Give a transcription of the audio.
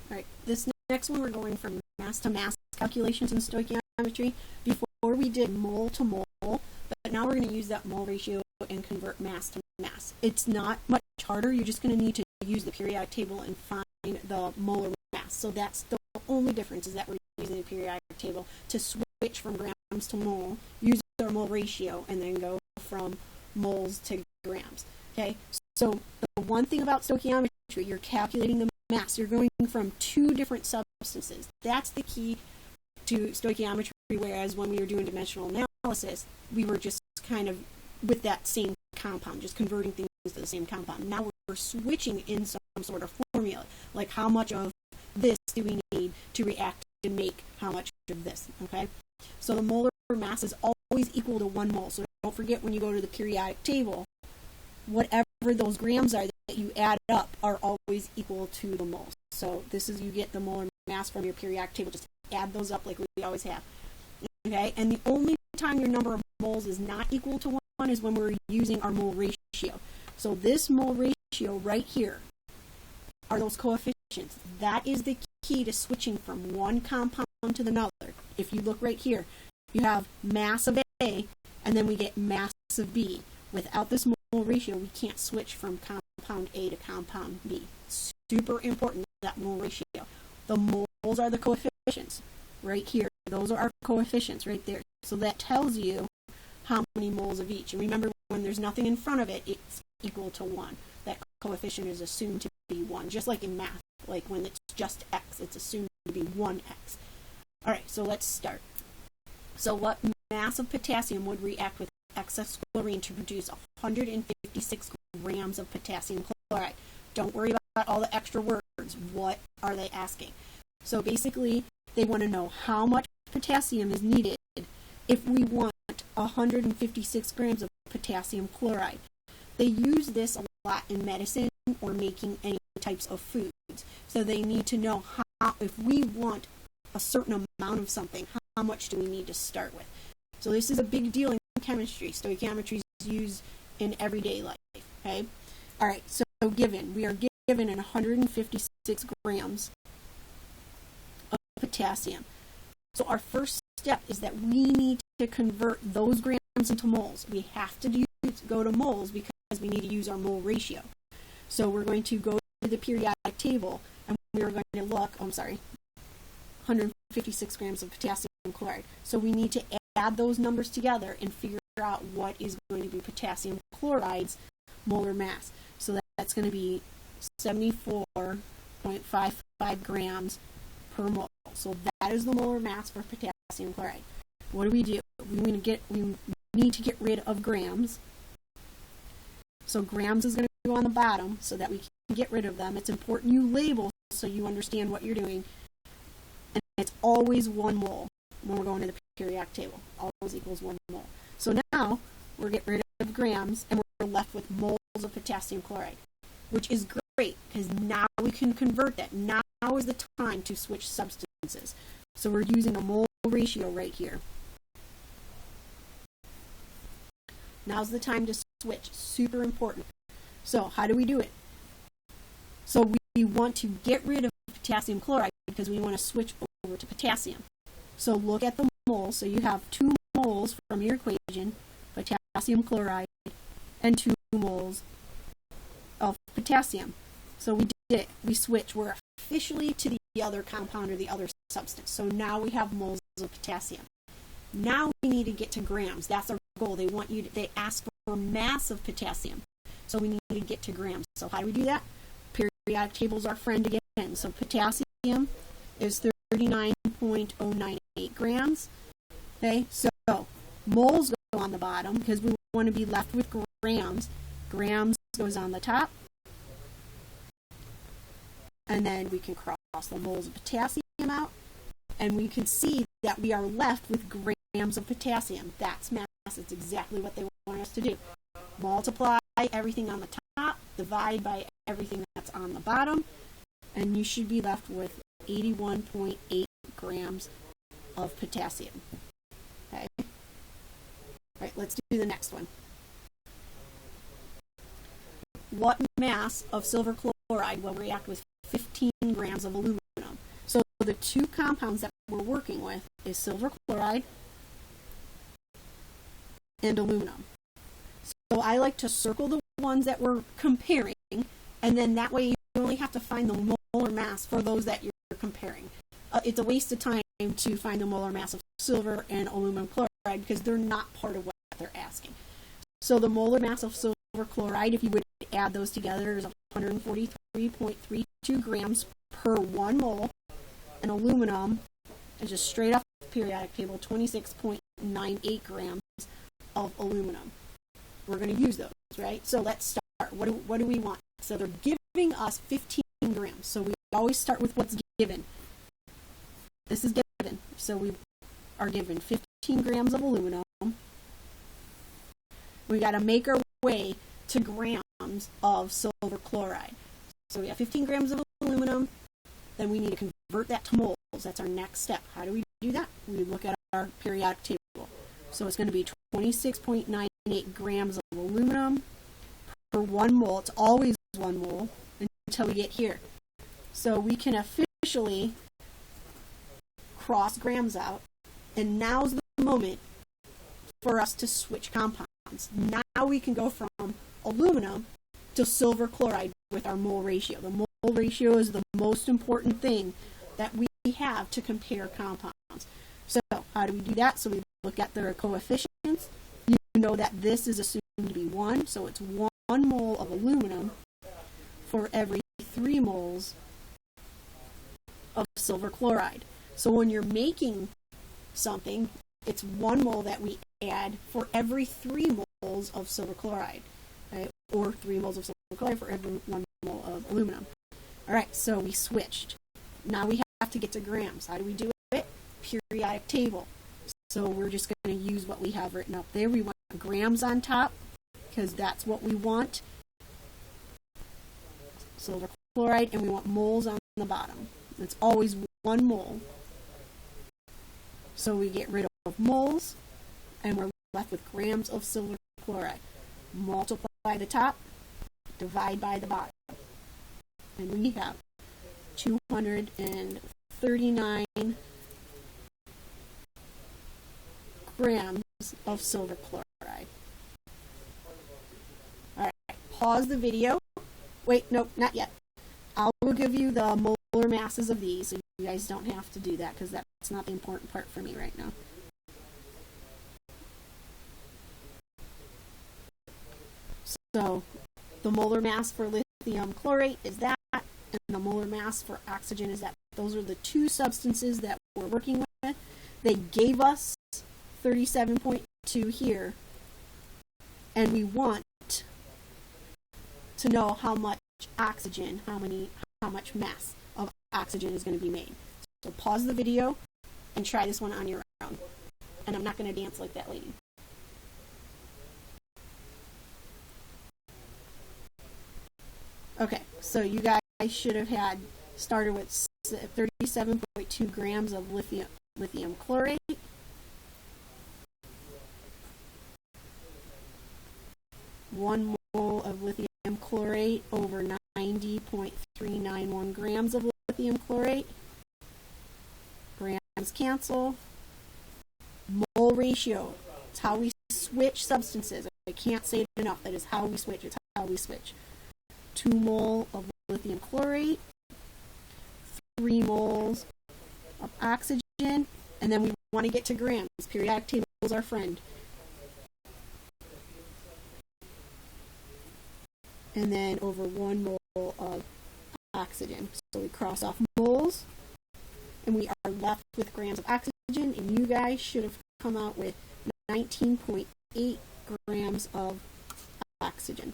Alright, this next one we're going from mass to mass calculations in stoichiometry. Before we did mole to mole, but now we're going to use that mole ratio and convert mass to mass. It's not much harder, you're just going to need to use the periodic table and find the molar mass. So that's the only difference, is that we're using the periodic table to switch from grams to mole, use our mole ratio, and then go from moles to grams. Okay, so the one thing about stoichiometry, you're calculating the mass. You're going from two different substances. That's the key to stoichiometry, whereas when we were doing dimensional analysis, we were just kind of with that same compound, just converting things to the same compound. Now we're switching in some sort of formula, like how much of this do we need to react to make how much of this, okay? So the molar mass is always equal to 1 mole. So don't forget, when you go to the periodic table, whatever those grams are that you add up are always equal to the moles. So this is, you get the molar mass from your periodic table. Just add those up like we always have. Okay, and the only time your number of moles is not equal to 1 is when we're using our mole ratio. So this mole ratio right here are those coefficients. That is the key to switching from one compound to another. If you look right here, you have mass of A, and then we get mass of B. Without this mole ratio, we can't switch from compound A to compound B. Super important, that mole ratio. The moles are the coefficients right here. Those are our coefficients right there. So that tells you how many moles of each. And remember, when there's nothing in front of it, it's equal to 1. That coefficient is assumed to be 1, just like in math. Like when it's just x, it's assumed to be 1x. Alright, so let's start. So what mass of potassium would react with excess chlorine to produce 156 grams of potassium chloride? Don't worry about all the extra words. What are they asking? So basically, they want to know how much potassium is needed if we want 156 grams of potassium chloride. They use this a lot in medicine or making any types of foods. So they need to know how, if we want a certain amount of something, how much do we need to start with? So this is a big deal in chemistry. Stoichiometry is used in everyday life. Okay. All right. So we are given 156 grams of potassium. So our first step is that we need to convert those grams into moles. We have to go to moles because we need to use our mole ratio. So we're going to go to the periodic table, and we're going to look, 156 grams of potassium chloride. So we need to add those numbers together and figure out what is going to be potassium chloride's molar mass. So that's going to be 74.55 grams per mole. So that is the molar mass for potassium chloride. What do? We need to get rid of grams. So grams is going to go on the bottom so that we can get rid of them. It's important you label so you understand what you're doing. And it's always 1 mole when we're going to the periodic table. Always equals 1 mole. So now we're getting rid of grams and we're left with moles of potassium chloride, which is great because now we can convert that. Now is the time to switch substances. So we're using a mole ratio right here. Now's the time to switch. Super important. So how do we do it? So we want to get rid of potassium chloride because we want to switch over to potassium. So look at the moles. So you have 2 moles from your equation, potassium chloride, and 2 moles of potassium. So we did it. We switch. We're officially to the other compound or the other substance. So now we have moles of potassium. Now we need to get to grams. That's our goal. They ask for mass of potassium. So we need to get to grams. So how do we do that? Periodic table is our friend again. So potassium is 39.098 grams. Okay, so moles go on the bottom because we want to be left with grams. Grams goes on the top. And then we can cross the moles of potassium out. And we can see that we are left with grams of potassium. That's mass. It's exactly what they want us to do. Multiply everything on the top, divide by everything that's on the bottom, and you should be left with 81.8 grams of potassium. Okay? All right, let's do the next one. What mass of silver chloride will react with 15 grams of aluminum? the two compounds that we're working with is silver chloride and aluminum. So I like to circle the ones that we're comparing, and then that way you only have to find the molar mass for those that you're comparing. It's a waste of time to find the molar mass of silver and aluminum chloride because they're not part of what they're asking. So the molar mass of silver chloride, if you would add those together, is 143.32 grams per 1 mole, and aluminum is just straight off the periodic table, 26.98 grams of aluminum. We're going to use those, right? So let's start. What do we want? So they're giving us 15 grams. So we always start with what's given. This is given. So we are given 15 grams of aluminum. We got to make our way to grams of silver chloride. So we have 15 grams of aluminum. Then we need to convert that to moles. That's our next step. How do we do that? We look at our periodic table. So it's going to be 26.98 grams of aluminum per 1 mole. It's always 1 mole until we get here. So we can officially cross grams out, and now's the moment for us to switch compounds. Now we can go from aluminum to silver chloride with our mole ratio. The mole ratio is the most important thing that we have to compare compounds. So how do we do that? So we look at their coefficients. You know that this is assumed to be 1, so it's 1 mole of aluminum for every 3 moles of silver chloride. So when you're making something, it's 1 mole that we add for every 3 moles of silver chloride, right? Or 3 moles of silver chloride for every 1 mole of aluminum. All right, so we switched. Now we have to get to grams. How do we do it? Periodic table. So we're just going to use what we have written up there. We want grams on top because that's what we want. Silver chloride, and we want moles on the bottom. It's always 1 mole. So we get rid of moles, and we're left with grams of silver chloride. Multiply the top, divide by the bottom. And we have 239 grams of silver chloride. Alright, pause the video. Wait, nope, not yet. I will give you the molar masses of these, so you guys don't have to do that because that's not the important part for me right now. So, the molar mass for lithium chlorate is that, and the molar mass for oxygen is that. Those are the two substances that we're working with. They gave us 37.2 here, and we want to know how much oxygen, how much mass of oxygen is going to be made. So pause the video and try this one on your own. And I'm not going to dance like that lady. Okay, so you guys should have had started with 37.2 grams of lithium chlorate. One mole of lithium chlorate over 90.391 grams of lithium chlorate. Grams cancel. Mole ratio. It's how we switch substances. I can't say it enough. That is how we switch. It's how we switch. 2 mole of lithium chlorate. 3 moles of oxygen. And then we want to get to grams. Periodic table is our friend. And then over 1 mole of oxygen. So we cross off moles, and we are left with grams of oxygen, and you guys should have come out with 19.8 grams of oxygen.